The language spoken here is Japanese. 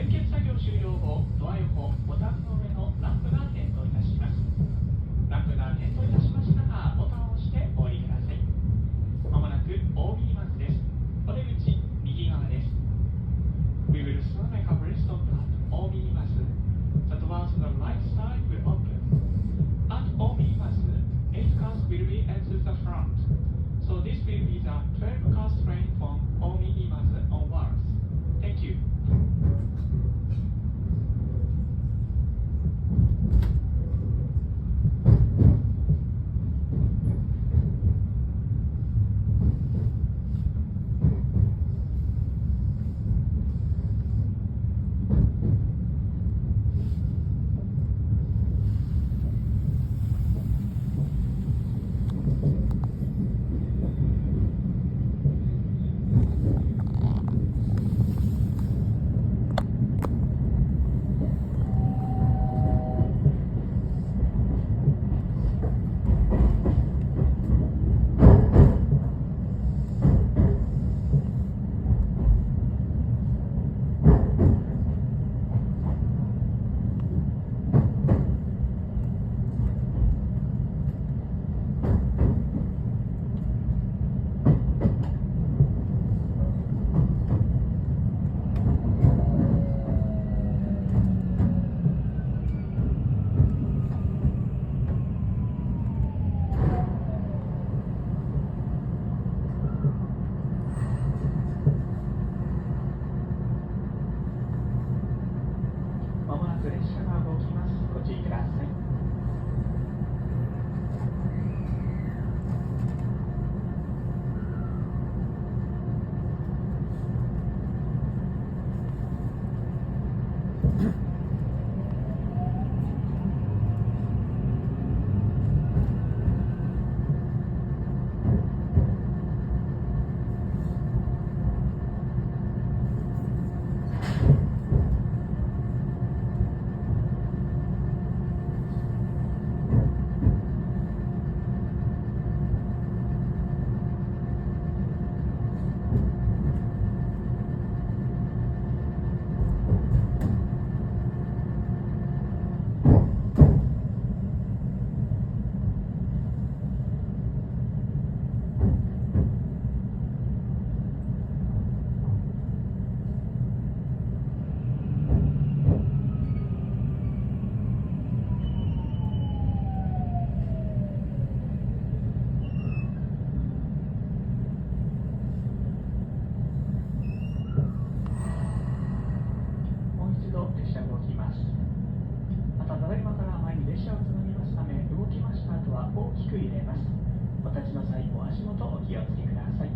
連結作業終了後、ドア横ボタンの上のランプが点灯いたします。ランプが点灯いたしましたらボタンを押してお降りください。まもなく OB マスです。お出口右側です。We will soon make a rest stop at OB マス。The doors on the right side will open. At OB マス、8 cars will be entered the front. So this will be the 12 cars train from OB マス onwards. Thank you. まもなく列車が動きます。ご注意ください。列車が動きます。また、ただいまから前に列車をつなぎますため、動きました後は大きく揺れます。お立ちの際、お足元お気をつけください。